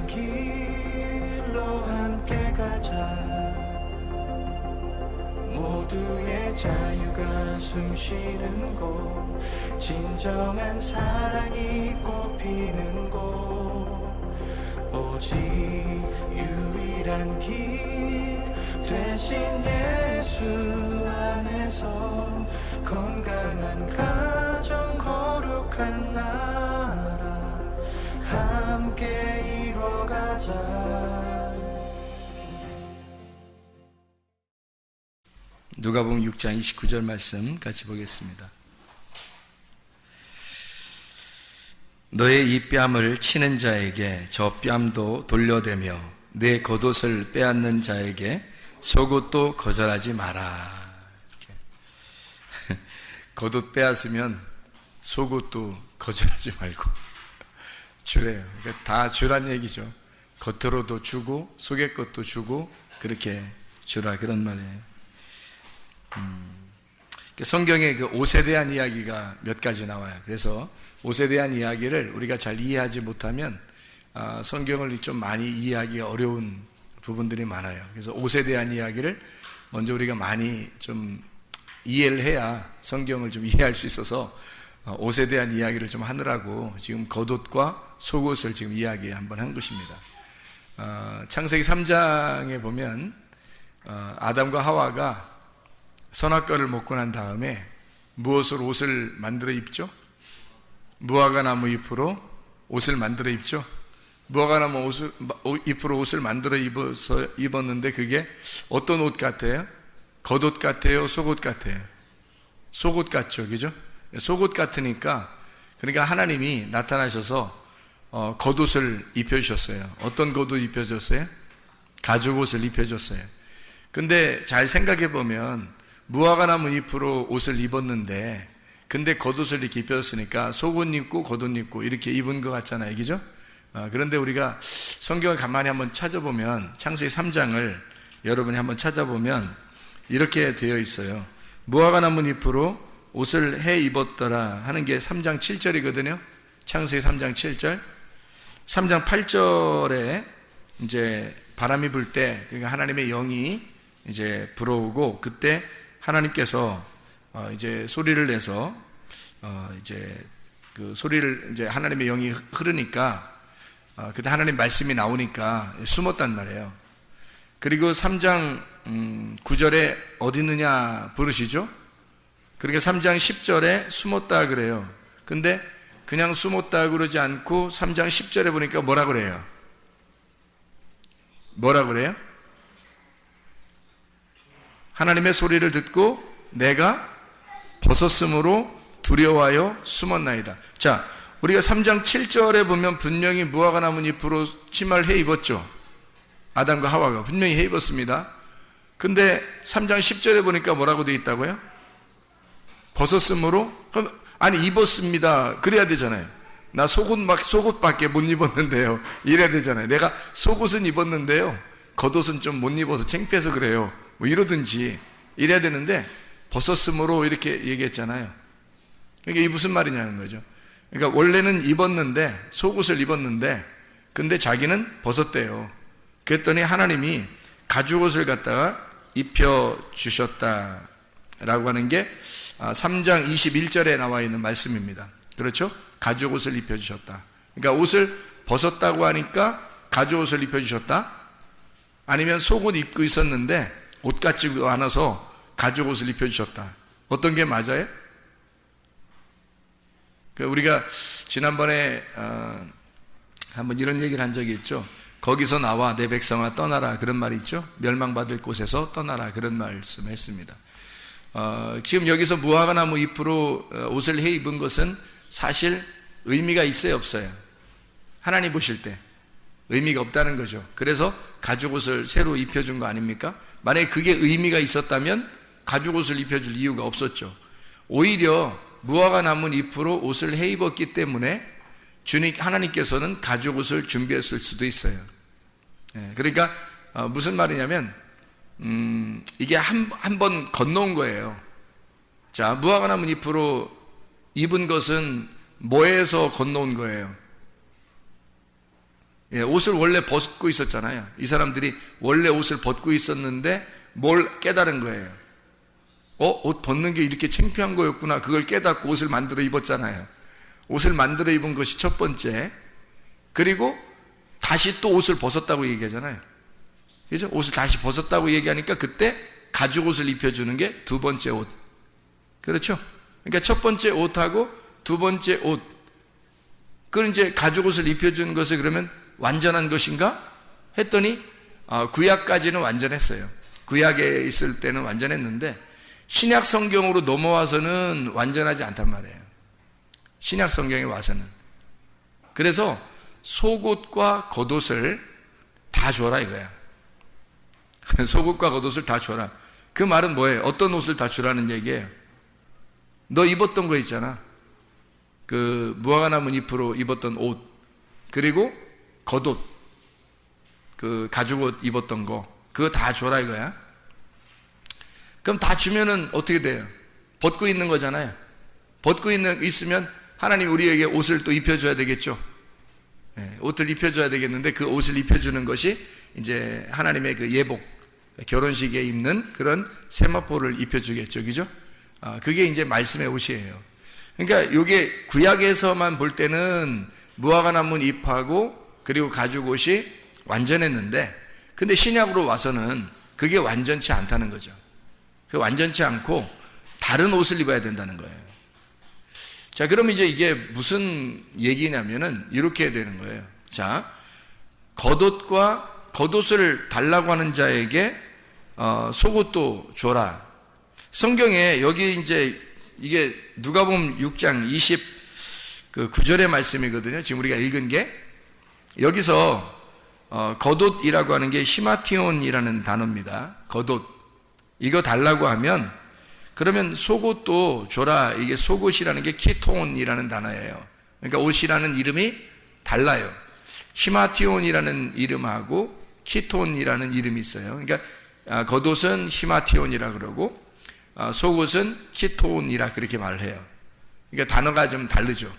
길로 함께 가자. 모두의 자유가 숨쉬는 곳, 진정한 사랑이 꽃피는 곳, 오직 유일한 길 대신 예수 안에서 건강한 가정 거룩한 나라 함께 이뤄가자. 누가복음 6장 29절 말씀 같이 보겠습니다. 너의 이 뺨을 치는 자에게 저 뺨도 돌려대며 내 겉옷을 빼앗는 자에게 속옷도 거절하지 마라. 겉옷 빼앗으면 속옷도 거절하지 말고 주래요. 그러니까 다 주란 얘기죠. 겉으로도 주고 속의 것도 주고 그렇게 주라, 그런 말이에요. 성경에 그 옷에 대한 이야기가 몇 가지 나와요. 그래서 옷에 대한 이야기를 우리가 잘 이해하지 못하면 성경을 좀 많이 이해하기 어려운 부분들이 많아요. 그래서 옷에 대한 이야기를 먼저 우리가 많이 좀 이해를 해야 성경을 좀 이해할 수 있어서 옷에 대한 이야기를 좀 하느라고 지금 겉옷과 속옷을 지금 이야기 한번 한 것입니다. 창세기 3장에 보면 아담과 하와가 선악과를 먹고 난 다음에 무엇으로 옷을 만들어 입죠? 무화과 나무 잎으로 옷을 만들어 입죠. 무화과 나무 잎으로 옷을 만들어 입었는데 그게 어떤 옷 같아요? 겉옷 같아요? 속옷 같아요? 속옷 같죠, 그죠? 속옷 같으니까, 그러니까 하나님이 나타나셔서 겉옷을 입혀주셨어요. 어떤 겉옷 입혀줬어요? 가죽옷을 입혀줬어요. 근데 잘 생각해 보면 무화과 나무 잎으로 옷을 입었는데 근데 겉옷을 이렇게 입혔으니까 속옷 입고 겉옷 입고 이렇게 입은 것 같잖아요, 그죠? 그런데 우리가 성경을 가만히 한번 찾아보면 창세기 3장을 여러분이 한번 찾아보면 이렇게 되어 있어요. 무화과 나무 잎으로 옷을 해 입었더라 하는 게 3장 7절이거든요. 창세기 3장 7절. 3장 8절에 이제 바람이 불 때, 그러니까 하나님의 영이 이제 불어오고 그때 하나님께서 이제 소리를 내서 이제 그 소리를 이제 하나님의 영이 흐르니까 그때 하나님 말씀이 나오니까 숨었단 말이에요. 그리고 3장 9절에 어디 있느냐 부르시죠? 그러니까 3장 10절에 숨었다 그래요. 근데 그냥 숨었다 그러지 않고 3장 10절에 보니까 뭐라 그래요? 뭐라 그래요? 하나님의 소리를 듣고 내가 벗었으므로 두려워하여 숨었나이다. 자, 우리가 3장 7절에 보면 분명히 무화과 나무 잎으로 치마를 해 입었죠. 아담과 하와가 분명히 해 입었습니다. 근데 3장 10절에 보니까 뭐라고 되어 있다고요? 벗었으므로? 그럼 아니 입었습니다. 그래야 되잖아요. 나 속옷밖에 못 입었는데요. 이래야 되잖아요. 내가 속옷은 입었는데요. 겉옷은 좀 못 입어서 창피해서 그래요. 뭐 이러든지 이래야 되는데 벗었으므로 이렇게 얘기했잖아요. 그러니까 이게 무슨 말이냐는 거죠. 그러니까 원래는 입었는데 속옷을 입었는데 근데 자기는 벗었대요. 그랬더니 하나님이 가죽옷을 갖다가 입혀주셨다라고 하는 게 3장 21절에 나와 있는 말씀입니다. 그렇죠? 가죽옷을 입혀주셨다. 그러니까 옷을 벗었다고 하니까 가죽옷을 입혀주셨다? 아니면 속옷 입고 있었는데 옷 같지도 않아서 가죽옷을 입혀주셨다. 어떤 게 맞아요? 우리가 지난번에 한번 이런 얘기를 한 적이 있죠. 거기서 나와 내 백성아 떠나라, 그런 말이 있죠. 멸망받을 곳에서 떠나라, 그런 말씀을 했습니다. 지금 여기서 무화과 나무 잎으로 옷을 해 입은 것은 사실 의미가 있어요, 없어요? 하나님 보실 때 의미가 없다는 거죠. 그래서 가죽옷을 새로 입혀준 거 아닙니까? 만약에 그게 의미가 있었다면 가죽옷을 입혀줄 이유가 없었죠. 오히려 무화과 나무 잎으로 옷을 해 입었기 때문에 하나님께서는 가죽옷을 준비했을 수도 있어요. 그러니까 무슨 말이냐면 이게 한 번 건너온 거예요. 자, 무화과 나무 잎으로 입은 것은 뭐에서 건너온 거예요? 예, 옷을 원래 벗고 있었잖아요. 이 사람들이 원래 옷을 벗고 있었는데 뭘 깨달은 거예요. 옷 벗는 게 이렇게 창피한 거였구나. 그걸 깨닫고 옷을 만들어 입었잖아요. 옷을 만들어 입은 것이 첫 번째. 그리고 다시 또 옷을 벗었다고 얘기하잖아요. 그죠? 옷을 다시 벗었다고 얘기하니까 그때 가죽 옷을 입혀주는 게 두 번째 옷. 그렇죠? 그러니까 첫 번째 옷하고 두 번째 옷. 그걸 이제 가죽 옷을 입혀주는 것을 그러면 완전한 것인가? 했더니 구약까지는 완전했어요. 구약에 있을 때는 완전했는데 신약 성경으로 넘어와서는 완전하지 않단 말이에요. 신약 성경에 와서는. 그래서 속옷과 겉옷을 다 줘라 이거야. 속옷과 겉옷을 다 줘라. 그 말은 뭐예요? 어떤 옷을 다 주라는 얘기예요? 너 입었던 거 있잖아. 그 무화과나무 잎으로 입었던 옷, 그리고 겉옷, 그 가죽옷 입었던 거, 그거 다 줘라 이거야. 그럼 다 주면은 어떻게 돼요? 벗고 있는 거잖아요. 벗고 있으면 하나님 우리에게 옷을 또 입혀줘야 되겠죠. 예, 옷을 입혀줘야 되겠는데 그 옷을 입혀주는 것이 이제 하나님의 그 예복, 결혼식에 입는 그런 세마포를 입혀주겠죠. 그죠? 그게 이제 말씀의 옷이에요. 그러니까 이게 구약에서만 볼 때는 무화과나무 잎하고 그리고 가죽 옷이 완전했는데, 근데 신약으로 와서는 그게 완전치 않다는 거죠. 그 완전치 않고 다른 옷을 입어야 된다는 거예요. 자, 그럼 이제 이게 무슨 얘기냐면은 이렇게 해야 되는 거예요. 자, 겉옷을 달라고 하는 자에게 속옷도 줘라. 성경에 여기 이제 이게 누가복음 6장 29절의 말씀이거든요. 지금 우리가 읽은 게 여기서 겉옷이라고 하는 게 히마티온이라는 단어입니다. 겉옷 이거 달라고 하면 그러면 속옷도 줘라. 이게 속옷이라는 게 키톤이라는 단어예요. 그러니까 옷이라는 이름이 달라요. 히마티온이라는 이름하고 키톤이라는 이름이 있어요. 그러니까 겉옷은 히마티온이라 그러고 속옷은 키톤이라 그렇게 말을 해요. 그러니까 단어가 좀 다르죠.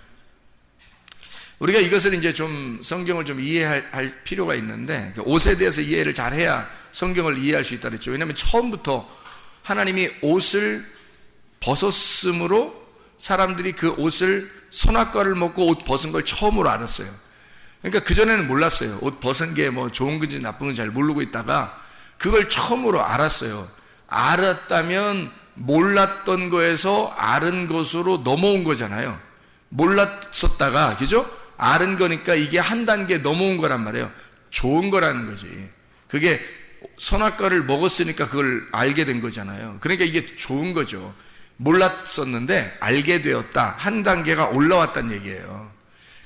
우리가 이것을 이제 좀 성경을 좀 이해할 필요가 있는데 옷에 대해서 이해를 잘 해야 성경을 이해할 수 있다 그랬죠. 왜냐하면 처음부터 하나님이 옷을 벗었으므로 사람들이 그 옷을 선악과를 먹고 옷 벗은 걸 처음으로 알았어요. 그러니까 그전에는 몰랐어요. 옷 벗은 게 뭐 좋은 건지 나쁜 건지 잘 모르고 있다가 그걸 처음으로 알았어요. 알았다면 몰랐던 거에서 아는 것으로 넘어온 거잖아요. 몰랐었다가, 그죠? 아는 거니까 이게 한 단계 넘어온 거란 말이에요. 좋은 거라는 거지. 그게 선악과를 먹었으니까 그걸 알게 된 거잖아요. 그러니까 이게 좋은 거죠. 몰랐었는데 알게 되었다. 한 단계가 올라왔다는 얘기예요.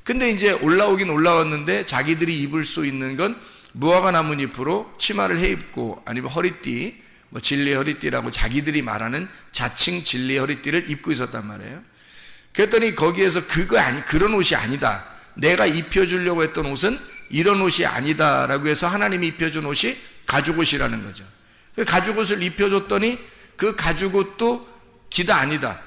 근데 이제 올라오긴 올라왔는데 자기들이 입을 수 있는 건 무화과 나뭇잎으로 치마를 해 입고 아니면 허리띠, 뭐 진리의 허리띠라고 자기들이 말하는 자칭 진리의 허리띠를 입고 있었단 말이에요. 그랬더니 거기에서 그런 옷이 아니다. 내가 입혀주려고 했던 옷은 이런 옷이 아니다라고 해서 하나님이 입혀준 옷이 가죽옷이라는 거죠. 그 가죽옷을 입혀줬더니 그 가죽옷도 기다 아니다.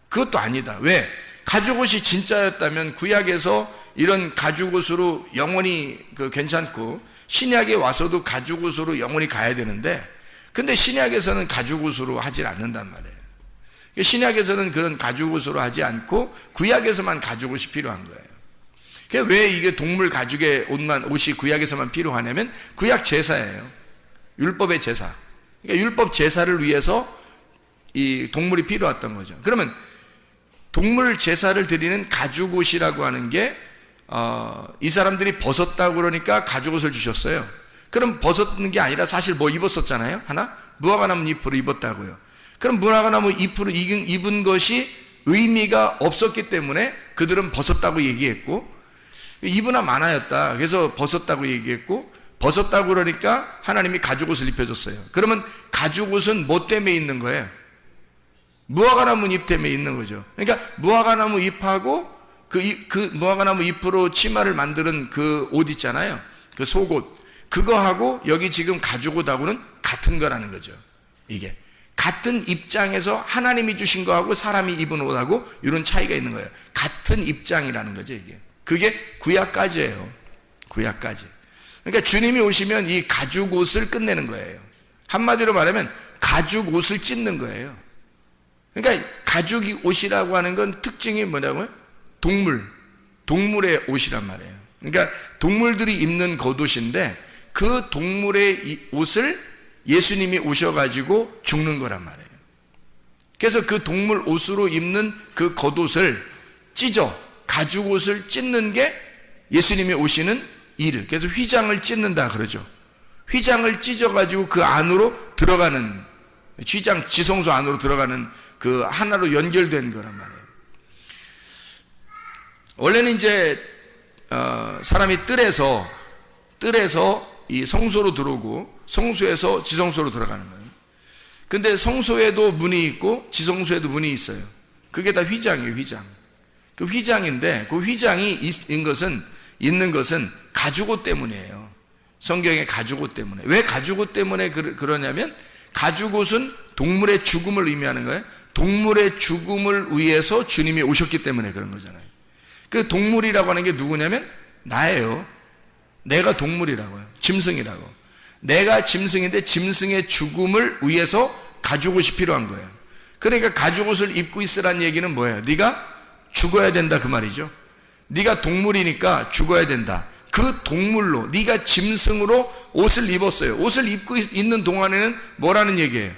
그것도 아니다. 왜? 가죽옷이 진짜였다면 구약에서 이런 가죽옷으로 영원히 괜찮고 신약에 와서도 가죽옷으로 영원히 가야 되는데, 근데 신약에서는 가죽옷으로 하질 않는단 말이에요. 신약에서는 그런 가죽옷으로 하지 않고 구약에서만 가죽옷이 필요한 거예요. 왜 이게 동물 가죽의 옷이 구약에서만 필요하냐면 구약 제사예요. 율법의 제사. 그러니까 율법 제사를 위해서 이 동물이 필요했던 거죠. 그러면 동물 제사를 드리는 가죽옷이라고 하는 게 이 사람들이 벗었다고 그러니까 가죽옷을 주셨어요. 그럼 벗었는 게 아니라 사실 뭐 입었었잖아요. 하나? 무화과나무 잎으로 입었다고요. 그럼 무화과나무 잎으로 입은 것이 의미가 없었기 때문에 그들은 벗었다고 얘기했고, 입으나 마나였다. 그래서 벗었다고 얘기했고, 벗었다고 그러니까 하나님이 가죽옷을 입혀줬어요. 그러면 가죽옷은 뭐 때문에 있는 거예요? 무화과나무 잎 때문에 있는 거죠. 그러니까 무화과나무 잎하고 그 무화과나무 잎으로 치마를 만드는 그 옷 있잖아요. 그 속옷. 그거하고 여기 지금 가죽옷하고는 같은 거라는 거죠. 이게. 같은 입장에서 하나님이 주신 거하고 사람이 입은 옷하고 이런 차이가 있는 거예요. 같은 입장이라는 거죠, 이게. 그게 구약까지예요. 구약까지. 그러니까 주님이 오시면 이 가죽 옷을 끝내는 거예요. 한마디로 말하면 가죽 옷을 찢는 거예요. 그러니까 가죽 옷이라고 하는 건 특징이 뭐냐고요? 동물의 옷이란 말이에요. 그러니까 동물들이 입는 겉옷인데 그 동물의 이 옷을 예수님이 오셔가지고 죽는 거란 말이에요. 그래서 그 동물 옷으로 입는 그 겉옷을 가죽 옷을 찢는 게 예수님이 오시는 일. 그래서 휘장을 찢는다 그러죠. 휘장을 찢어가지고 그 안으로 들어가는, 휘장 지성소 안으로 들어가는 그 하나로 연결된 거란 말이에요. 원래는 이제 사람이 뜰에서 이 성소로 들어오고 성소에서 지성소로 들어가는 거예요. 근데 성소에도 문이 있고 지성소에도 문이 있어요. 그게 다 휘장이에요, 휘장. 그 휘장인데 그 휘장이 있는 것은 가죽옷 때문이에요. 성경의 가죽옷 때문에. 왜 가죽옷 때문에 그러냐면 가죽옷은 동물의 죽음을 의미하는 거예요. 동물의 죽음을 위해서 주님이 오셨기 때문에 그런 거잖아요. 그 동물이라고 하는 게 누구냐면 나예요. 내가 동물이라고요. 짐승이라고. 내가 짐승인데 짐승의 죽음을 위해서 가죽옷이 필요한 거예요. 그러니까 가죽옷을 입고 있으라는 얘기는 뭐예요? 네가 죽어야 된다 그 말이죠. 네가 동물이니까 죽어야 된다. 그 동물로, 네가 짐승으로 옷을 입었어요. 옷을 입고 있는 동안에는 뭐라는 얘기예요?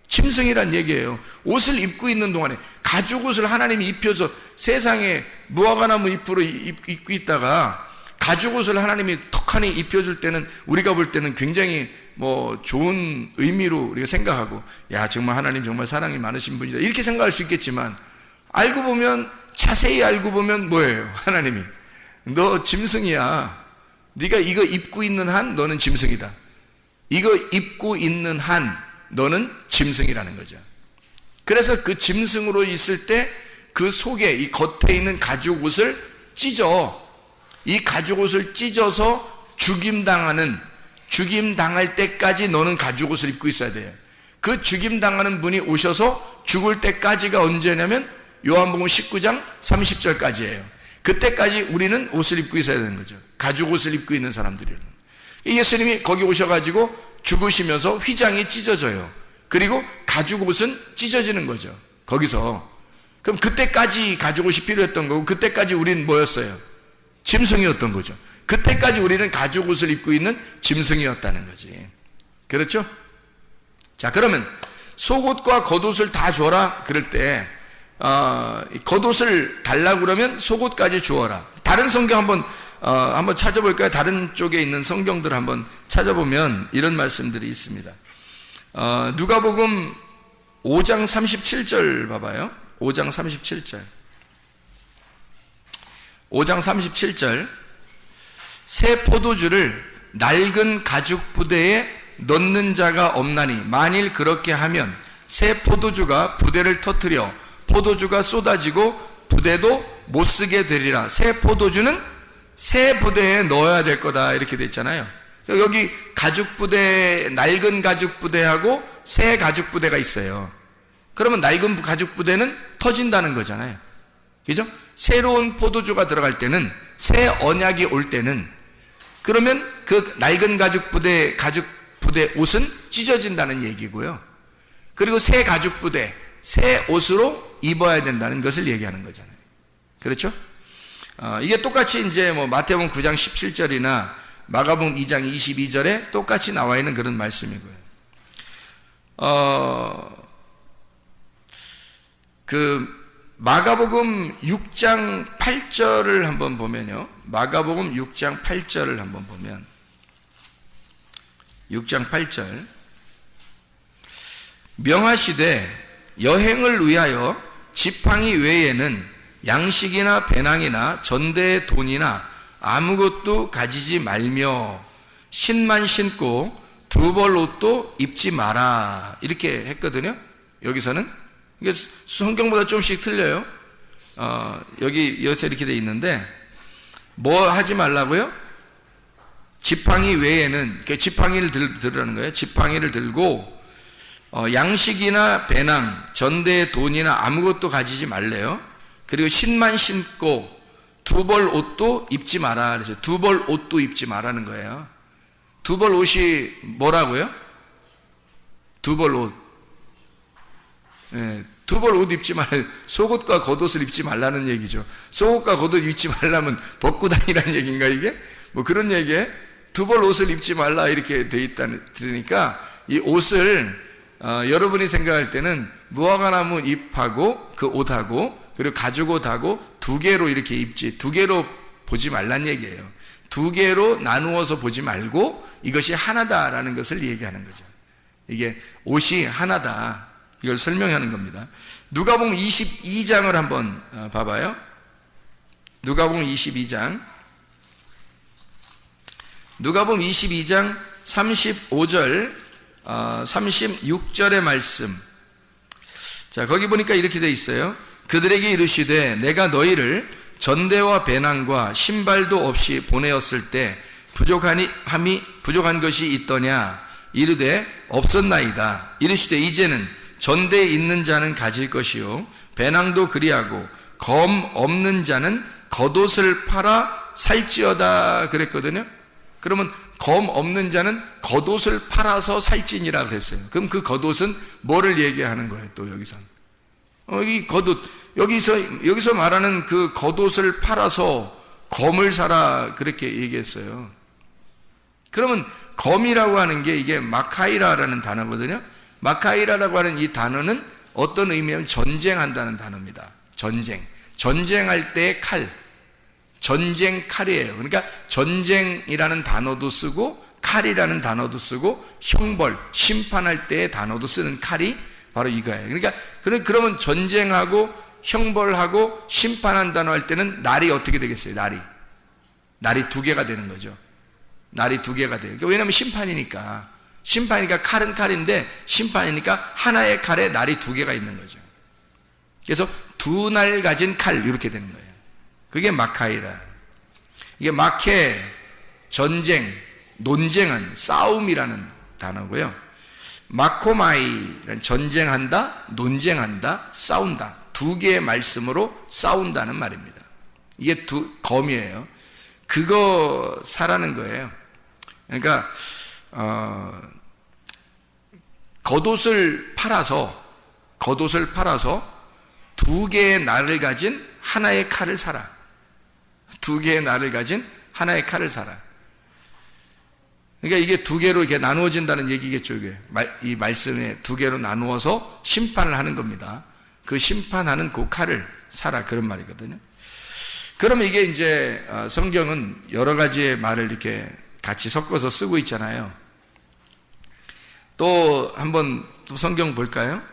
짐승이란 얘기예요. 옷을 입고 있는 동안에 가죽옷을 하나님이 입혀서 세상에 무화과나무 잎으로 입고 있다가 가죽옷을 하나님이 턱하니 입혀줄 때는 우리가 볼 때는 굉장히 좋은 의미로 우리가 생각하고, 야 정말 하나님 정말 사랑이 많으신 분이다 이렇게 생각할 수 있겠지만, 자세히 알고 보면 뭐예요? 하나님이 너 짐승이야. 네가 이거 입고 있는 한 너는 짐승이다. 이거 입고 있는 한 너는 짐승이라는 거죠. 그래서 그 짐승으로 있을 때 그 속에 이 겉에 있는 가죽옷을 이 가죽옷을 찢어서 죽임당할 때까지 너는 가죽옷을 입고 있어야 돼요. 그 죽임당하는 분이 오셔서 죽을 때까지가 언제냐면 요한복음 19장 30절까지예요. 그때까지 우리는 옷을 입고 있어야 되는 거죠. 가죽옷을 입고 있는 사람들이에요. 예수님이 거기 오셔가지고 죽으시면서 휘장이 찢어져요. 그리고 가죽옷은 찢어지는 거죠. 거기서. 그럼 그때까지 가죽옷이 필요했던 거고, 그때까지 우리는 뭐였어요? 짐승이었던 거죠. 그때까지 우리는 가죽옷을 입고 있는 짐승이었다는 거지. 그렇죠? 자, 그러면 속옷과 겉옷을 다 줘라 그럴 때 겉옷을 달라고 그러면 속옷까지 주어라. 다른 성경 한번 찾아볼까요? 다른 쪽에 있는 성경들을 한번 찾아보면 이런 말씀들이 있습니다. 누가복음 5장 37절 봐봐요. 5장 37절. 5장 37절. 새 포도주를 낡은 가죽 부대에 넣는 자가 없나니 만일 그렇게 하면 새 포도주가 부대를 터뜨려 포도주가 쏟아지고 부대도 못 쓰게 되리라. 새 포도주는 새 부대에 넣어야 될 거다 이렇게 돼 있잖아요. 여기 가죽 부대, 낡은 가죽 부대하고 새 가죽 부대가 있어요. 그러면 낡은 가죽 부대는 터진다는 거잖아요. 그죠? 새로운 포도주가 들어갈 때는, 새 언약이 올 때는, 그러면 그 낡은 가죽 부대 옷은 찢어진다는 얘기고요. 그리고 새 가죽 부대, 새 옷으로 입어야 된다는 것을 얘기하는 거잖아요. 그렇죠? 이게 똑같이 이제 마태복음 9장 17절이나 마가복음 2장 22절에 똑같이 나와 있는 그런 말씀이고요. 마가복음 6장 8절을 한번 보면요. 마가복음 6장 8절을 한번 보면 6장 8절. 명하시되 여행을 위하여 지팡이 외에는 양식이나 배낭이나 전대의 돈이나 아무것도 가지지 말며 신만 신고 두 벌 옷도 입지 마라 이렇게 했거든요. 여기서는 이게 성경보다 좀씩 틀려요. 여기서 이렇게 돼 있는데 뭐 하지 말라고요? 지팡이 외에는, 지팡이를 들으라는 거예요. 지팡이를 들고 양식이나 배낭, 전대의 돈이나 아무것도 가지지 말래요. 그리고 신만 신고 두 벌 옷도 입지 마라. 그래서 두 벌 옷도 입지 마라는 거예요. 두 벌 옷이 뭐라고요? 두 벌 옷. 예, 두 벌 옷 입지 말라. 속옷과 겉옷을 입지 말라는 얘기죠. 속옷과 겉옷 입지 말라면 벗고 다니라는 얘기인가 이게? 뭐 그런 얘기에 두 벌 옷을 입지 말라 이렇게 돼 있다니까 이 옷을 여러분이 생각할 때는 무화과나무 잎하고 그 옷하고 그리고 가죽옷하고 두 개로 이렇게 입지 두 개로 보지 말란 얘기예요. 두 개로 나누어서 보지 말고 이것이 하나다라는 것을 얘기하는 거죠. 이게 옷이 하나다. 이걸 설명하는 겁니다. 누가복음 22장을 한번 봐봐요. 누가복음 22장. 누가복음 22장 35절, 36절의 말씀. 자, 거기 보니까 이렇게 돼 있어요. 그들에게 이르시되 내가 너희를 전대와 배낭과 신발도 없이 보내었을 때 부족한 것이 있더냐? 이르되 없었나이다. 이르시되 이제는 전대에 있는 자는 가질 것이요 배낭도 그리하고 검 없는 자는 겉옷을 팔아 살지어다 그랬거든요. 그러면 검 없는 자는 겉옷을 팔아서 살지니라 그랬어요. 그럼 그 겉옷은 뭐를 얘기하는 거예요? 또 여기선 이 겉옷 여기서 말하는 그 겉옷을 팔아서 검을 사라 그렇게 얘기했어요. 그러면 검이라고 하는 게 이게 마카이라라는 단어거든요. 마카이라라고 하는 이 단어는 어떤 의미냐면 전쟁한다는 단어입니다. 전쟁할 때의 칼, 전쟁 칼이에요. 그러니까 전쟁이라는 단어도 쓰고 칼이라는 단어도 쓰고 형벌, 심판할 때의 단어도 쓰는 칼이 바로 이거예요. 그러니까 그러면 전쟁하고 형벌하고 심판한다는 할 때는 날이 어떻게 되겠어요? 날이 두 개가 되는 거죠. 날이 두 개가 돼요. 왜냐하면 심판이니까 칼은 칼인데 심판이니까 하나의 칼에 날이 두 개가 있는 거죠. 그래서 두 날 가진 칼 이렇게 되는 거예요. 그게 마카이라. 이게 마케, 전쟁, 논쟁은 싸움이라는 단어고요. 마코마이는 전쟁한다, 논쟁한다, 싸운다. 두 개의 말씀으로 싸운다는 말입니다. 이게 검이에요. 그거 사라는 거예요. 그러니까 겉옷을 팔아서 두 개의 날을 가진 하나의 칼을 사라. 두 개의 날을 가진 하나의 칼을 사라. 그러니까 이게 두 개로 이렇게 나누어진다는 얘기겠죠. 이게 이 말씀에 두 개로 나누어서 심판을 하는 겁니다. 그 심판하는 그 칼을 사라 그런 말이거든요. 그러면 이게 이제 성경은 여러 가지의 말을 이렇게 같이 섞어서 쓰고 있잖아요. 또 한번 또 성경 볼까요?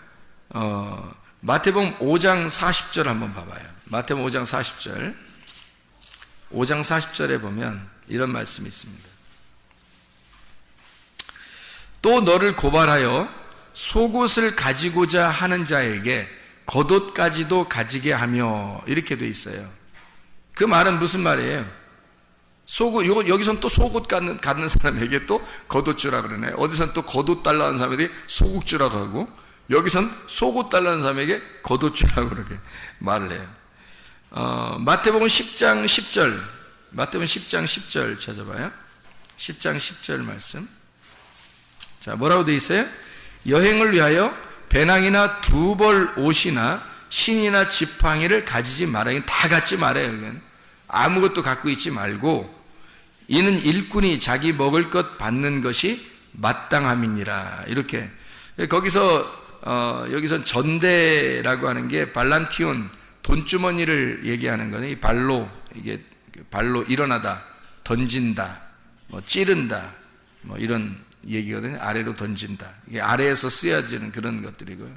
마태복음 5장 40절 한번 봐봐요. 마태복음 5장 40절. 5장 40절에 보면 이런 말씀이 있습니다. 또 너를 고발하여 속옷을 가지고자 하는 자에게 겉옷까지도 가지게 하며 이렇게 돼 있어요. 그 말은 무슨 말이에요? 여기선 또 속옷 갖는 사람에게 또 겉옷 주라 그러네. 어디선 또 겉옷 달라는 사람에게 속옷 주라 그러고 여기선 속옷 달라는 사람에게 겉옷 주라 그렇게 말을 해요. 마태복음 10장 10절. 마태복음 10장 10절 찾아봐요. 10장 10절 말씀. 자, 뭐라고 돼 있어요? 여행을 위하여 배낭이나 두 벌 옷이나 신이나 지팡이를 가지지 말아요. 다 갖지 말아요. 이건 아무것도 갖고 있지 말고 이는 일꾼이 자기 먹을 것 받는 것이 마땅함이니라. 이렇게 여기서 전대라고 하는 게 발란티온 돈주머니를 얘기하는 거는 이 발로 일어나다, 던진다, 찌른다, 이런 얘기거든요. 아래로 던진다. 이게 아래에서 쓰여지는 그런 것들이고요.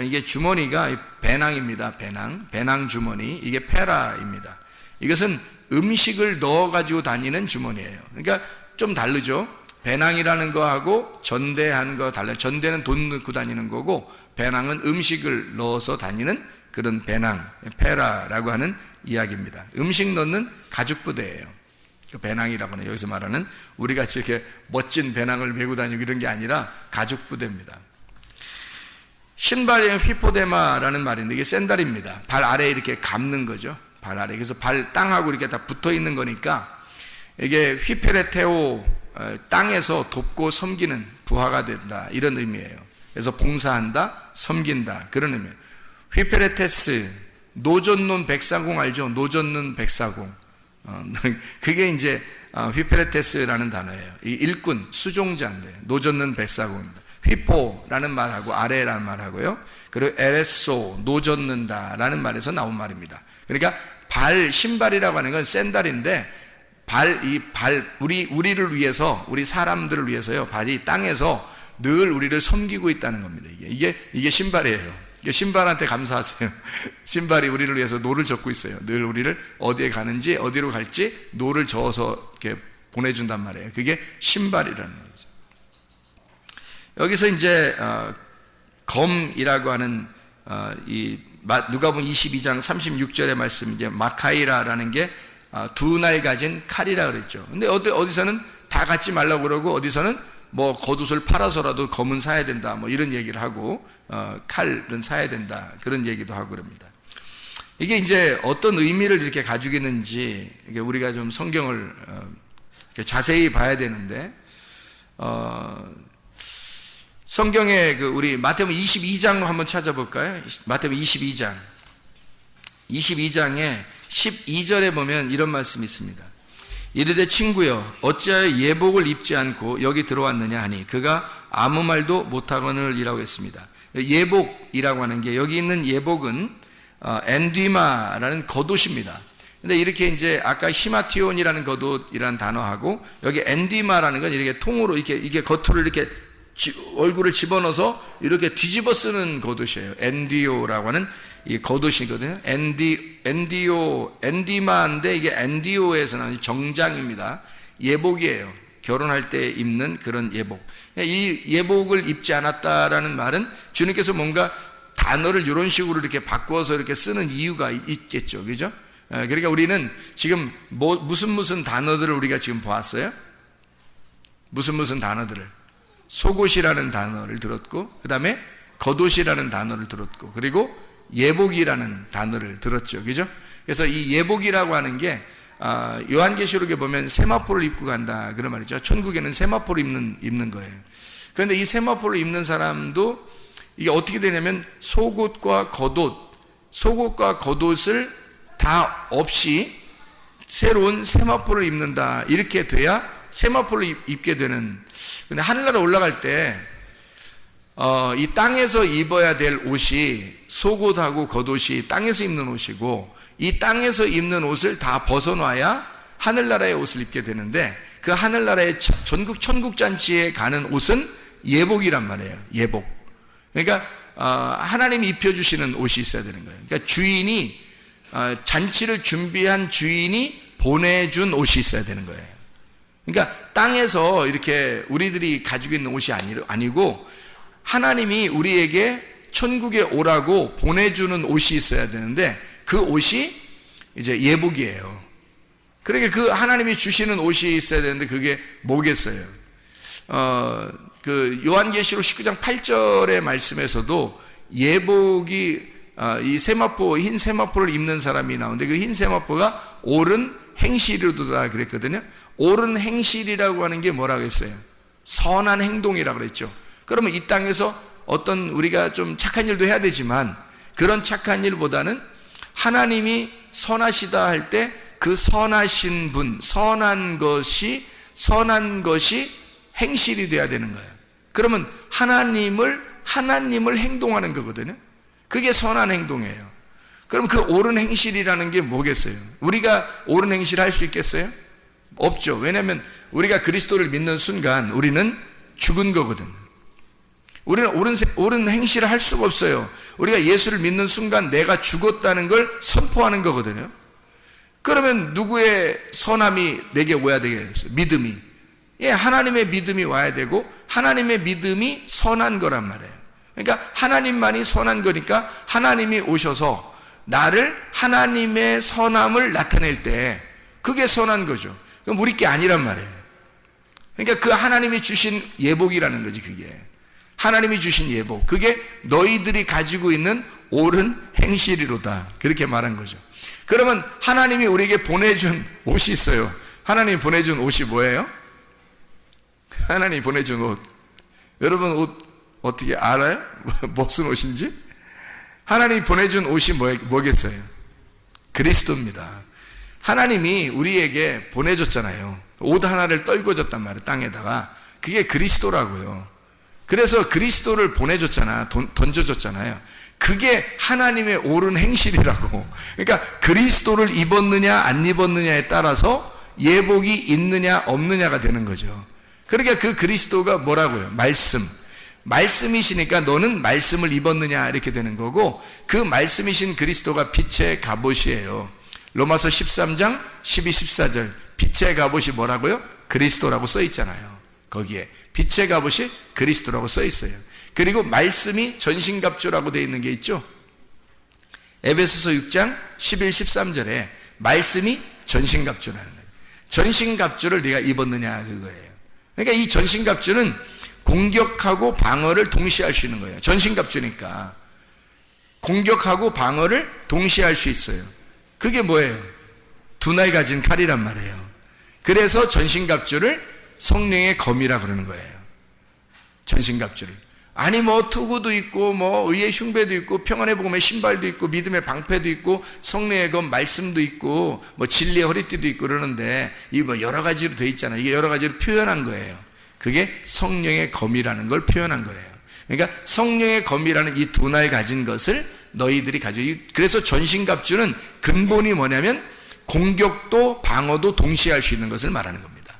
이게 주머니가 배낭입니다. 배낭 주머니. 이게 페라입니다. 이것은 음식을 넣어가지고 다니는 주머니예요. 그러니까 좀 다르죠. 배낭이라는 거하고 전대하는 거 달라요. 전대는 돈 넣고 다니는 거고 배낭은 음식을 넣어서 다니는 그런 배낭, 페라라고 하는 이야기입니다. 음식 넣는 가죽 부대예요. 그 배낭이라고 하는 여기서 말하는 우리같이 이렇게 멋진 배낭을 메고 다니고 이런 게 아니라 가죽 부대입니다. 신발이 휘포데마라는 말인데 이게 샌달입니다. 발 아래에 이렇게 감는 거죠. 발 아래. 그래서 발 땅하고 이렇게 다 붙어 있는 거니까 이게 휘페레테오, 땅에서 돕고 섬기는 부하가 된다, 이런 의미예요. 그래서 봉사한다, 섬긴다, 그런 의미예요. 휘페레테스, 노젓는 백사공 알죠? 노젓는 백사공. 그게 이제 휘페레테스라는 단어예요. 이 일꾼, 수종자인데 노젓는 백사공입니다. 휘포라는 말하고 아래라는 말하고요. 그리고 에레소, 노젓는다라는 말에서 나온 말입니다. 그러니까 발, 신발이라고 하는 건 샌달인데 우리를 위해서, 우리 사람들을 위해서요, 발이 땅에서 늘 우리를 섬기고 있다는 겁니다. 이게 신발이에요. 신발한테 감사하세요. 신발이 우리를 위해서 노를 젓고 있어요. 늘 우리를 어디에 가는지, 어디로 갈지 노를 저어서 이렇게 보내준단 말이에요. 그게 신발이라는 거죠. 여기서 이제 검이라고 하는 이 누가복음 22장 36절의 말씀, 이제 마카이라라는 게 두 날 가진 칼이라 그랬죠. 근데 어디서는 다 갖지 말라고 그러고, 어디서는 뭐 겉옷을 팔아서라도 검은 사야 된다, 뭐 이런 얘기를 하고, 칼은 사야 된다, 그런 얘기도 하고 그럽니다. 이게 이제 어떤 의미를 이렇게 가지고 있는지, 이게 우리가 좀 성경을 자세히 봐야 되는데, 성경에 우리 마태복음 22장 한번 찾아볼까요? 마태복음 22장에 12절에 보면 이런 말씀이 있습니다. 이르되 친구여, 어찌하여 예복을 입지 않고 여기 들어왔느냐 하니 그가 아무 말도 못하거늘이라고 했습니다. 예복이라고 하는 게, 여기 있는 예복은 엔디마라는 겉옷입니다. 근데 이렇게 이제 아까 히마티온이라는 겉옷이라는 단어하고 여기 엔디마라는 건 이렇게 통으로 이게 겉으로 이렇게 얼굴을 집어넣어서 이렇게 뒤집어 쓰는 겉옷이에요. 엔디오라고 하는 이 겉옷이거든요. 엔디마인데 이게 엔디오에서 나온 정장입니다. 예복이에요. 결혼할 때 입는 그런 예복. 이 예복을 입지 않았다라는 말은 주님께서 뭔가 단어를 이런 식으로 이렇게 바꿔서 이렇게 쓰는 이유가 있겠죠. 그죠? 그러니까 우리는 지금 무슨 단어들을 우리가 지금 보았어요? 무슨 단어들을? 속옷이라는 단어를 들었고, 그 다음에 겉옷이라는 단어를 들었고, 그리고 예복이라는 단어를 들었죠. 그죠? 그래서 이 예복이라고 하는 게 요한계시록에 보면 세마포를 입고 간다, 그런 말이죠. 천국에는 세마포를 입는 거예요. 그런데 이 세마포를 입는 사람도 이게 어떻게 되냐면 속옷과 겉옷을 다 없이 새로운 세마포를 입는다, 이렇게 돼야 세마포를 입게 되는. 근데 하늘나라 올라갈 때 이 땅에서 입어야 될 옷이, 속옷하고 겉옷이 땅에서 입는 옷이고, 이 땅에서 입는 옷을 다 벗어놔야 하늘나라의 옷을 입게 되는데, 그 하늘나라의 전국 천국잔치에 가는 옷은 예복이란 말이에요. 예복. 그러니까 하나님이 입혀주시는 옷이 있어야 되는 거예요. 그러니까 주인이, 잔치를 준비한 주인이 보내준 옷이 있어야 되는 거예요. 그러니까 땅에서 이렇게 우리들이 가지고 있는 옷이 아니고 하나님이 우리에게 천국에 오라고 보내주는 옷이 있어야 되는데, 그 옷이 이제 예복이에요. 그러니까 그 하나님이 주시는 옷이 있어야 되는데 그게 뭐겠어요? 요한계시록 19장 8절의 말씀에서도 예복이 이 세마포, 흰 세마포를 입는 사람이 나오는데, 그 흰 세마포가 옳은 행실이로다 그랬거든요. 옳은 행실이라고 하는 게 뭐라고 했어요? 선한 행동이라고 그랬죠. 그러면 이 땅에서 어떤 우리가 좀 착한 일도 해야 되지만, 그런 착한 일보다는 하나님이 선하시다 할 때 그 선하신 분, 선한 것이 행실이 돼야 되는 거예요. 그러면 하나님을 행동하는 거거든요. 그게 선한 행동이에요. 그럼 그 옳은 행실이라는 게 뭐겠어요? 우리가 옳은 행실을 할 수 있겠어요? 없죠. 왜냐하면 우리가 그리스도를 믿는 순간 우리는 죽은 거거든. 우리는 옳은 행실을 할 수가 없어요. 우리가 예수를 믿는 순간 내가 죽었다는 걸 선포하는 거거든요. 그러면 누구의 선함이 내게 오야 되겠어요? 믿음이. 하나님의 믿음이 와야 되고, 하나님의 믿음이 선한 거란 말이에요. 그러니까 하나님만이 선한 거니까 하나님이 오셔서 나를, 하나님의 선함을 나타낼 때 그게 선한 거죠. 그럼 우리 게 아니란 말이에요. 그러니까 그 하나님이 주신 예복이라는 거지. 그게 하나님이 주신 예복, 그게 너희들이 가지고 있는 옳은 행실이로다, 그렇게 말한 거죠. 그러면 하나님이 우리에게 보내준 옷이 있어요. 하나님이 보내준 옷이 뭐예요? 하나님이 보내준 옷. 여러분 옷 어떻게 알아요? 무슨 옷인지? 하나님이 보내준 옷이 뭐겠어요? 그리스도입니다. 하나님이 우리에게 보내줬잖아요. 옷 하나를 떨궈 줬단 말이에요. 땅에다가. 그게 그리스도라고요. 그래서 그리스도를 보내줬잖아. 던져줬잖아요. 그게 하나님의 옳은 행실이라고. 그러니까 그리스도를 입었느냐 안 입었느냐에 따라서 예복이 있느냐 없느냐가 되는 거죠. 그러니까 그 그리스도가 뭐라고요? 말씀이시니까 너는 말씀을 입었느냐 이렇게 되는 거고, 그 말씀이신 그리스도가 빛의 갑옷이에요. 로마서 13장 12, 14절 빛의 갑옷이 뭐라고요? 그리스도라고 써 있잖아요. 거기에 빛의 갑옷이 그리스도라고 써 있어요. 그리고 말씀이 전신갑주라고 되어 있는 게 있죠. 에베소서 6장 11, 13절에 말씀이 전신갑주라는 거예요. 전신갑주를 네가 입었느냐 그거예요. 그러니까 이 전신갑주는 공격하고 방어를 동시에 할 수 있는 거예요. 전신갑주니까 공격하고 방어를 동시에 할 수 있어요. 그게 뭐예요? 두 날 가진 칼이란 말이에요. 그래서 전신갑주를 성령의 검이라 그러는 거예요. 전신갑주를. 아니 뭐 투구도 있고 뭐 의의 흉배도 있고 평안의 복음의 신발도 있고 믿음의 방패도 있고 성령의 검 말씀도 있고 뭐 진리의 허리띠도 있고 그러는데 이 뭐 여러 가지로 돼 있잖아요. 이게 여러 가지로 표현한 거예요. 그게 성령의 검이라는 걸 표현한 거예요. 그러니까 성령의 검이라는 이 두 날 가진 것을 너희들이 가지고, 그래서 전신갑주는 근본이 뭐냐면 공격도 방어도 동시에 할 수 있는 것을 말하는 겁니다.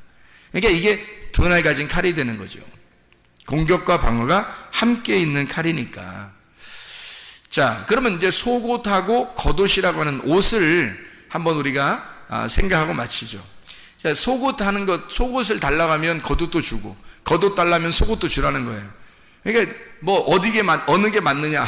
그러니까 이게 두 날 가진 칼이 되는 거죠. 공격과 방어가 함께 있는 칼이니까. 자, 그러면 이제 속옷하고 겉옷이라고 하는 옷을 한번 우리가 생각하고 마치죠. 자, 속옷하는 것, 속옷을 달라고 하면 겉옷도 주고, 겉옷 달라면 속옷도 주라는 거예요. 그러니까 뭐 어느 게 맞느냐,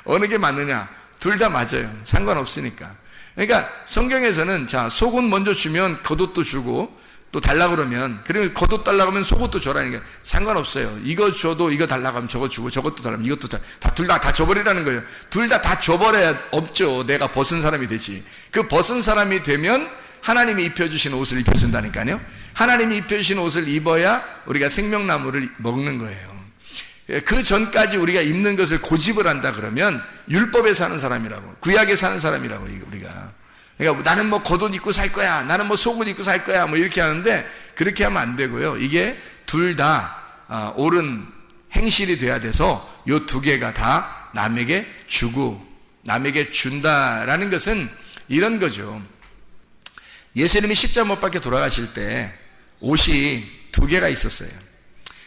어느 게 맞느냐, 둘 다 맞아요. 상관없으니까. 그러니까 성경에서는 자, 속옷 먼저 주면 겉옷도 주고, 또 달라고 그러면, 그러면 겉옷 달라고 하면 속옷도 줘라니까 상관없어요. 이거 줘도 이거 달라고 하면 저거 주고, 저것도 달라고 하면 이것도 둘 다 줘버리라는 거예요. 둘 다 줘버려야 없죠. 내가 벗은 사람이 되지. 그 벗은 사람이 되면 하나님이 입혀주신 옷을 입혀준다니까요. 하나님이 입혀주신 옷을 입어야 우리가 생명나무를 먹는 거예요. 그 전까지 우리가 입는 것을 고집을 한다 그러면 율법에 사는 사람이라고, 구약에 사는 사람이라고 우리가. 그러니까 나는 뭐 겉옷 입고 살 거야, 나는 뭐 속옷 입고 살 거야, 뭐 이렇게 하는데 그렇게 하면 안 되고요. 이게 둘 다 옳은 행실이 돼야 돼서 요 두 개가 다 남에게 주고 남에게 준다라는 것은 이런 거죠. 예수님이 십자가 못 박혀 돌아가실 때 옷이 두 개가 있었어요.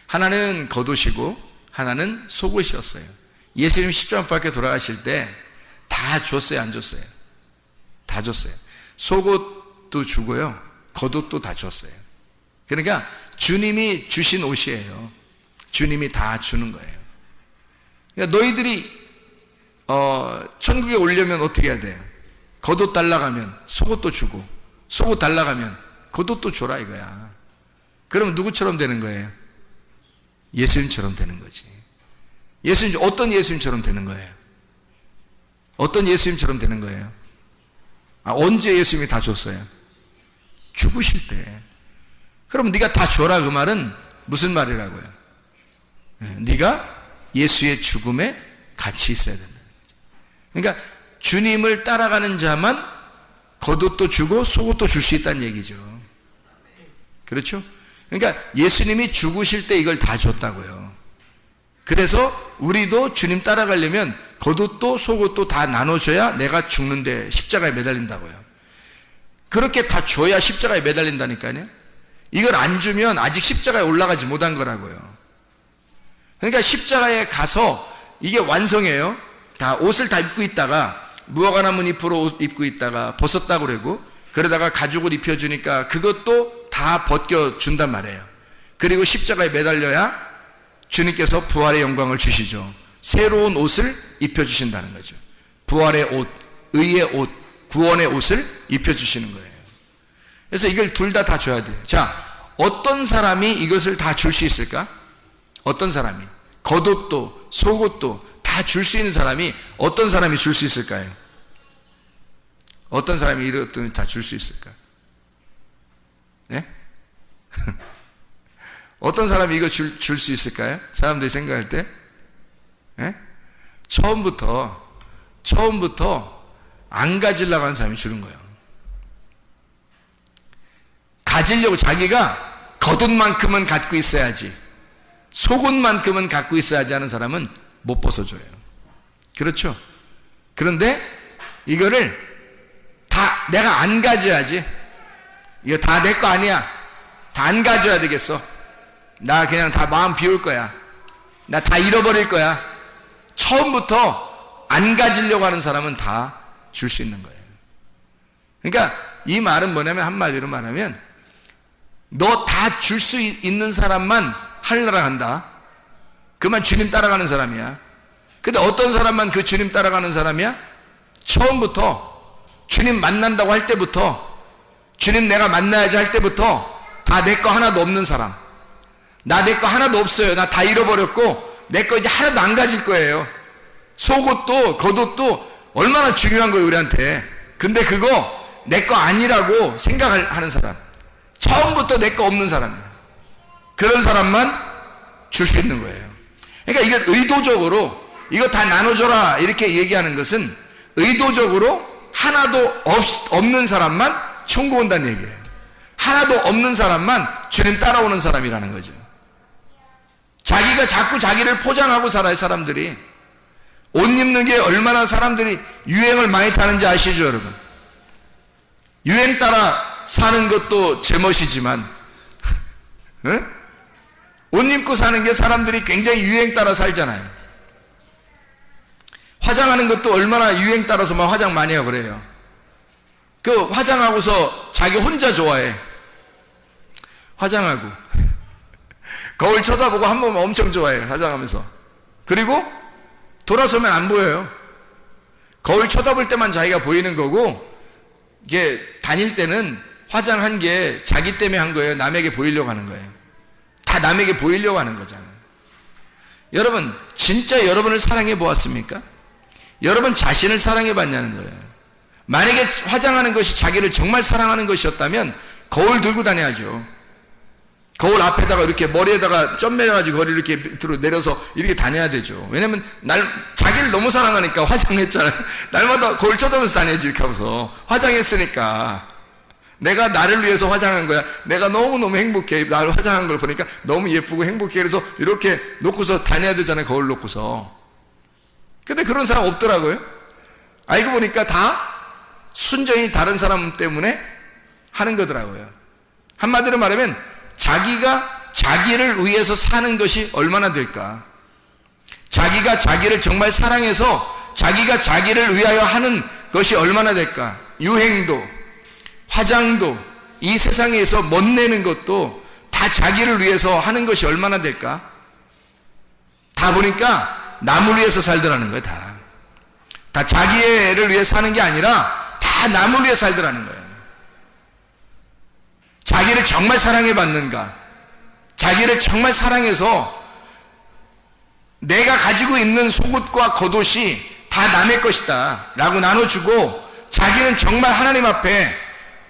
하나는 겉옷이고 하나는 속옷이었어요. 예수님이 십자가 못 박혀 돌아가실 때 다 줬어요, 안 줬어요? 다 줬어요. 속옷도 주고요, 겉옷도 다 줬어요. 그러니까 주님이 주신 옷이에요. 주님이 다 주는 거예요. 그러니까 너희들이 천국에 오려면 어떻게 해야 돼요? 겉옷 달라고 하면 속옷도 주고, 속옷 달라고 하면 겉옷도 줘라 이거야. 그럼 누구처럼 되는 거예요? 예수님처럼 되는 거지. 예수님, 어떤 예수님처럼 되는 거예요? 어떤 예수님처럼 되는 거예요? 언제 예수님이 다 줬어요? 죽으실 때. 그럼 네가 다 줘라 그 말은 무슨 말이라고요? 네가 예수의 죽음에 같이 있어야 된다는 거죠. 그러니까 주님을 따라가는 자만 겉옷도 주고 속옷도 줄 수 있다는 얘기죠. 그렇죠? 그러니까 예수님이 죽으실 때 이걸 다 줬다고요. 그래서 우리도 주님 따라가려면 겉옷도 속옷도 다 나눠줘야 내가 죽는데 십자가에 매달린다고요. 그렇게 다 줘야 십자가에 매달린다니까요. 이걸 안 주면 아직 십자가에 올라가지 못한 거라고요. 그러니까 십자가에 가서 이게 완성이에요. 다 옷을 다 입고 있다가 무화과 나무 잎으로 옷 입고 있다가 벗었다고 그러고, 그러다가 가죽을 입혀주니까 그것도 다 벗겨준단 말이에요. 그리고 십자가에 매달려야 주님께서 부활의 영광을 주시죠. 새로운 옷을 입혀주신다는 거죠. 부활의 옷, 의의 옷, 구원의 옷을 입혀주시는 거예요. 그래서 이걸 둘 다 줘야 돼요. 자, 어떤 사람이 이것을 다 줄 수 있을까? 어떤 사람이? 겉옷도 속옷도 다 줄 수 있는 사람이 어떤 사람이 줄 수 있을까요? 어떤 사람이 이것도 다 줄 수 있을까? 예? 어떤 사람이 이거 줄 수 있을까요? 사람들이 생각할 때? 예? 처음부터 안 가지려고 하는 사람이 주는 거예요. 가지려고 자기가 겉옷 만큼은 갖고 있어야지, 속옷만큼은 갖고 있어야지 하는 사람은 못 벗어줘요. 그렇죠? 그런데 이거를 다 내가 안 가져야지, 이거 다 내 거 아니야, 다 안 가져야 되겠어, 나 그냥 다 마음 비울 거야, 나 다 잃어버릴 거야, 처음부터 안 가지려고 하는 사람은 다 줄 수 있는 거예요. 그러니까 이 말은 뭐냐면, 한마디로 말하면 너 다 줄 수 있는 사람만 하늘나라 간다, 그만 주님 따라가는 사람이야. 근데 어떤 사람만 그 주님 따라가는 사람이야? 처음부터 주님 만난다고 할 때부터, 주님 내가 만나야지 할 때부터 다 내 거 하나도 없는 사람, 나 내 거 하나도 없어요, 나 다 잃어버렸고 내 거 이제 하나도 안 가질 거예요. 속옷도 겉옷도 얼마나 중요한 거예요 우리한테. 근데 그거 내 거 아니라고 생각하는 사람, 처음부터 내 거 없는 사람이에요. 그런 사람만 줄 수 있는 거예요. 그러니까 이게 의도적으로 이거 다 나눠줘라 이렇게 얘기하는 것은 의도적으로 하나도 없는 사람만 천국 온다는 얘기예요. 하나도 없는 사람만 주님 따라오는 사람이라는 거죠. 자기가 자꾸 자기를 포장하고 살아요. 사람들이 옷 입는 게 얼마나 사람들이 유행을 많이 타는지 아시죠 여러분? 유행 따라 사는 것도 제멋이지만 옷 입고 사는 게 사람들이 굉장히 유행 따라 살잖아요. 화장하는 것도 얼마나 유행 따라서만 화장 많이 하고 그래요. 그 화장하고서 자기 혼자 좋아해. 화장하고 거울 쳐다보고 한 번만 엄청 좋아해 화장하면서. 그리고 돌아서면 안 보여요. 거울 쳐다볼 때만 자기가 보이는 거고, 이게 다닐 때는 화장한 게 자기 때문에 한 거예요, 남에게 보이려고 하는 거예요. 다 남에게 보이려고 하는 거잖아요. 여러분 진짜 여러분을 사랑해 보았습니까? 여러분 자신을 사랑해 봤냐는 거예요. 만약에 화장하는 것이 자기를 정말 사랑하는 것이었다면 거울 들고 다녀야죠. 거울 앞에다가 이렇게 머리에다가 점 매가지고 거리를 이렇게 밑으로 내려서 이렇게 다녀야 되죠. 왜냐면 자기를 너무 사랑하니까 화장했잖아요. 날마다 거울 쳐다보면서 다녀야지. 이렇게 하면서 화장했으니까 내가 나를 위해서 화장한 거야. 내가 너무너무 행복해, 나를 화장한 걸 보니까 너무 예쁘고 행복해. 그래서 이렇게 놓고서 다녀야 되잖아요, 거울 놓고서. 근데 그런 사람 없더라고요. 알고 보니까 다 순전히 다른 사람 때문에 하는 거더라고요. 한마디로 말하면 자기가 자기를 위해서 사는 것이 얼마나 될까? 자기가 자기를 정말 사랑해서 자기가 자기를 위하여 하는 것이 얼마나 될까? 유행도, 화장도, 이 세상에서 멋내는 것도 다 자기를 위해서 하는 것이 얼마나 될까? 다 보니까 남을 위해서 살더라는 거예요. 다 자기를 위해 사는 게 아니라 다 남을 위해 살더라는 거예요. 자기를 정말 사랑해 봤는가? 자기를 정말 사랑해서 내가 가지고 있는 속옷과 겉옷이 다 남의 것이다 라고 나눠주고, 자기는 정말 하나님 앞에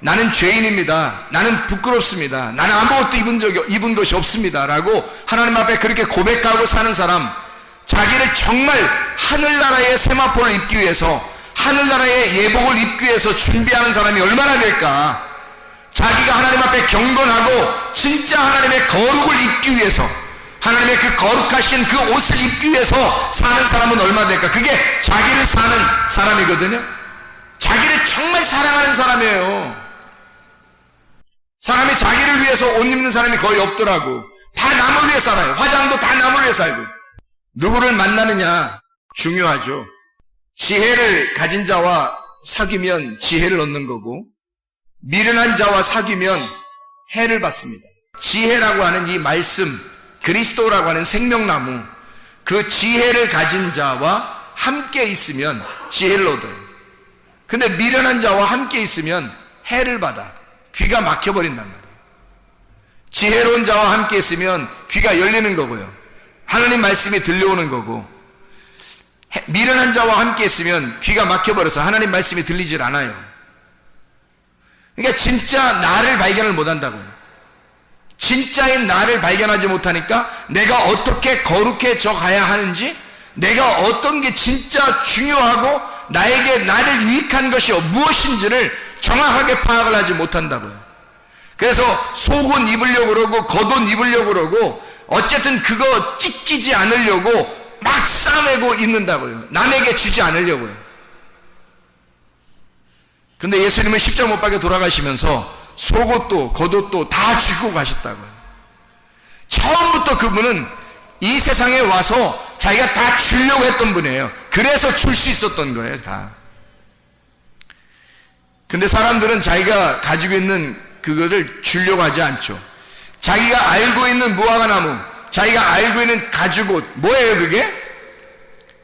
나는 죄인입니다, 나는 부끄럽습니다, 나는 아무것도 입은 것이 없습니다 라고 하나님 앞에 그렇게 고백하고 사는 사람, 자기를 정말 하늘나라의 세마포를 입기 위해서, 하늘나라의 예복을 입기 위해서 준비하는 사람이 얼마나 될까? 자기가 하나님 앞에 경건하고 진짜 하나님의 거룩을 입기 위해서, 하나님의 그 거룩하신 그 옷을 입기 위해서 사는 사람은 얼마나 될까? 그게 자기를 사는 사람이거든요. 자기를 정말 사랑하는 사람이에요. 사람이 자기를 위해서 옷 입는 사람이 거의 없더라고. 다 남을 위해 살아요. 화장도 다 남을 위해 살고. 누구를 만나느냐 중요하죠. 지혜를 가진 자와 사귀면 지혜를 얻는 거고, 미련한 자와 사귀면 해를 받습니다. 지혜라고 하는 이 말씀, 그리스도라고 하는 생명나무, 그 지혜를 가진 자와 함께 있으면 지혜를 얻어요. 근데 미련한 자와 함께 있으면 해를 받아 귀가 막혀버린단 말이에요. 지혜로운 자와 함께 있으면 귀가 열리는 거고요, 하나님 말씀이 들려오는 거고, 미련한 자와 함께 있으면 귀가 막혀버려서 하나님 말씀이 들리질 않아요. 그러니까 진짜 나를 발견을 못한다고요. 진짜인 나를 발견하지 못하니까 내가 어떻게 거룩해져 가야 하는지, 내가 어떤 게 진짜 중요하고 나를 유익한 것이 무엇인지를 정확하게 파악을 하지 못한다고요. 그래서 속옷 입으려고 그러고 겉옷 입으려고 그러고 어쨌든 그거 찢기지 않으려고 막 싸매고 있는다고요. 남에게 주지 않으려고요. 근데 예수님은 십자가 못 박혀 돌아가시면서 속옷도 겉옷도 다 주고 가셨다고요. 처음부터 그분은 이 세상에 와서 자기가 다 주려고 했던 분이에요. 그래서 줄 수 있었던 거예요, 다. 근데 사람들은 자기가 가지고 있는 그거를 주려고 하지 않죠. 자기가 알고 있는 무화과나무, 자기가 알고 있는 가죽옷, 뭐예요 그게?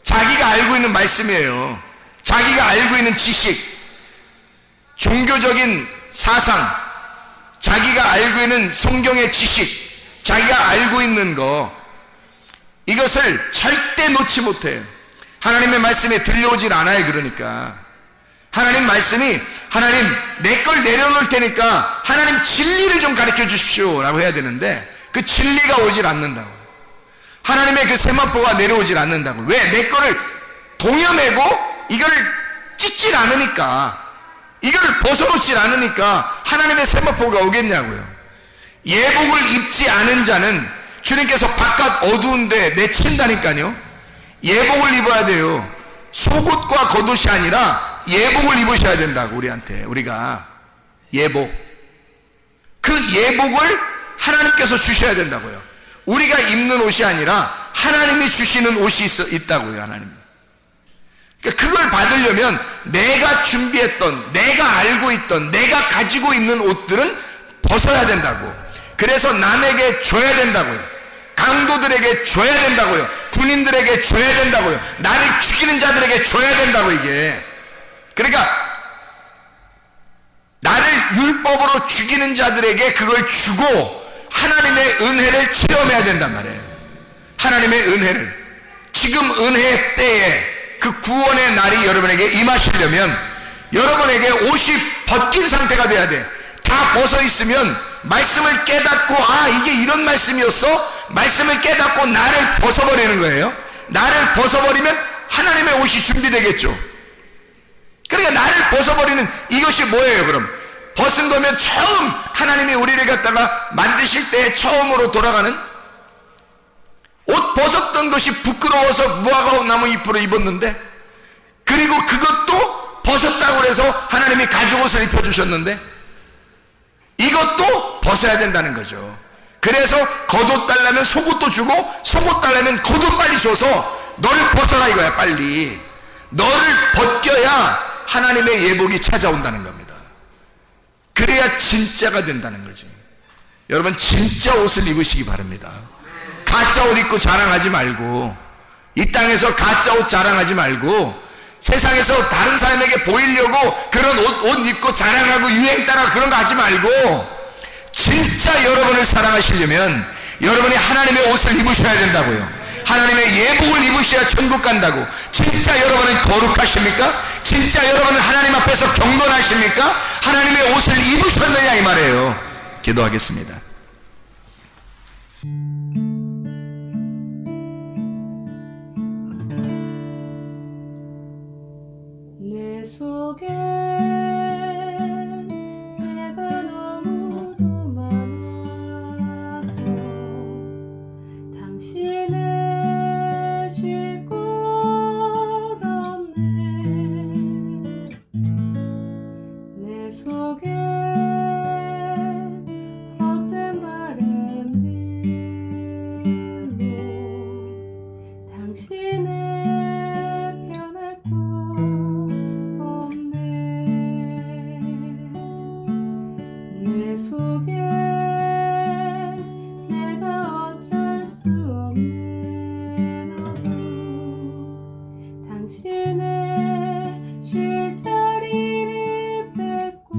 자기가 알고 있는 말씀이에요. 자기가 알고 있는 지식, 종교적인 사상, 자기가 알고 있는 성경의 지식, 자기가 알고 있는 거, 이것을 절대 놓지 못해요. 하나님의 말씀에 들려오질 않아요. 그러니까 하나님 말씀이, 하나님 내 걸 내려놓을 테니까 하나님 진리를 좀 가르쳐 주십시오 라고 해야 되는데 그 진리가 오질 않는다고. 하나님의 그 세마포가 내려오질 않는다고. 왜? 내 거를 동여매고 이거를 찢질 않으니까, 이거를 벗어놓질 않으니까 하나님의 세마포가 오겠냐고요. 예복을 입지 않은 자는 주님께서 바깥 어두운데 내친다니까요. 예복을 입어야 돼요. 속옷과 겉옷이 아니라 예복을 입으셔야 된다고. 우리가 예복, 그 예복을 하나님께서 주셔야 된다고요. 우리가 입는 옷이 아니라 하나님이 주시는 옷이 있다고요. 하나님. 그러니까 그걸 받으려면 내가 준비했던, 내가 알고 있던, 내가 가지고 있는 옷들은 벗어야 된다고. 그래서 남에게 줘야 된다고요. 강도들에게 줘야 된다고요. 군인들에게 줘야 된다고요. 나를 죽이는 자들에게 줘야 된다고. 이게 그러니까 나를 율법으로 죽이는 자들에게 그걸 주고 하나님의 은혜를 체험해야 된단 말이에요. 하나님의 은혜를. 지금 은혜 때에 그 구원의 날이 여러분에게 임하시려면 여러분에게 옷이 벗긴 상태가 돼야 돼. 다 벗어 있으면 말씀을 깨닫고, 아 이게 이런 말씀이었어? 말씀을 깨닫고 나를 벗어버리는 거예요. 나를 벗어버리면 하나님의 옷이 준비되겠죠. 그러니까 나를 벗어버리는 이것이 뭐예요? 그럼 벗은 거면 처음 하나님이 우리를 갖다가 만드실 때 처음으로 돌아가는, 옷 벗었던 것이 부끄러워서 무화과 나무 잎으로 입었는데, 그리고 그것도 벗었다고 해서 하나님이 가죽옷을 입혀주셨는데 이것도 벗어야 된다는 거죠. 그래서 겉옷 달라면 속옷도 주고 속옷 달라면 겉옷 빨리 줘서 너를 벗어라 이거야. 빨리 너를 벗겨야 하나님의 예복이 찾아온다는 겁니다. 그래야 진짜가 된다는 거지. 여러분 진짜 옷을 입으시기 바랍니다. 가짜 옷 입고 자랑하지 말고, 이 땅에서 가짜 옷 자랑하지 말고, 세상에서 다른 사람에게 보이려고 그런 옷 입고 자랑하고 유행 따라 그런 거 하지 말고, 진짜 여러분을 사랑하시려면 여러분이 하나님의 옷을 입으셔야 된다고요. 하나님의 예복을 입으셔야 천국 간다고. 진짜 여러분은 거룩하십니까? 진짜 여러분은 하나님 앞에서 경건하십니까? 하나님의 옷을 입으셨느냐 이 말이에요. 기도하겠습니다. 내 속에 내가 너무도 많아서 당신을 쉴 곳 없네. 내 속에 헛된 바램들로 당신을 변할 곳 없네. 내 속에 내가 어쩔 수 없는 어둠, 당신의 쉴 자리를 뺏고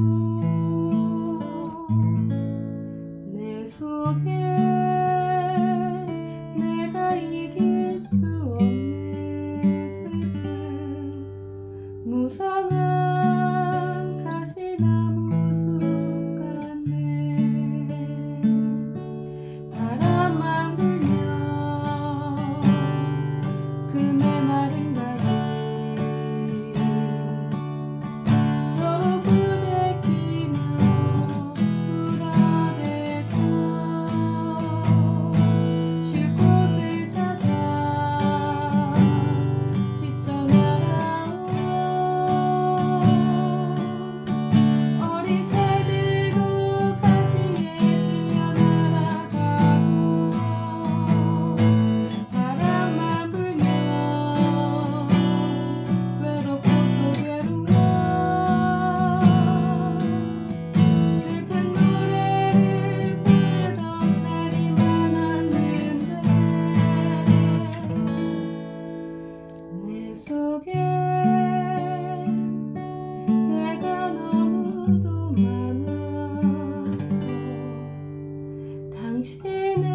당신을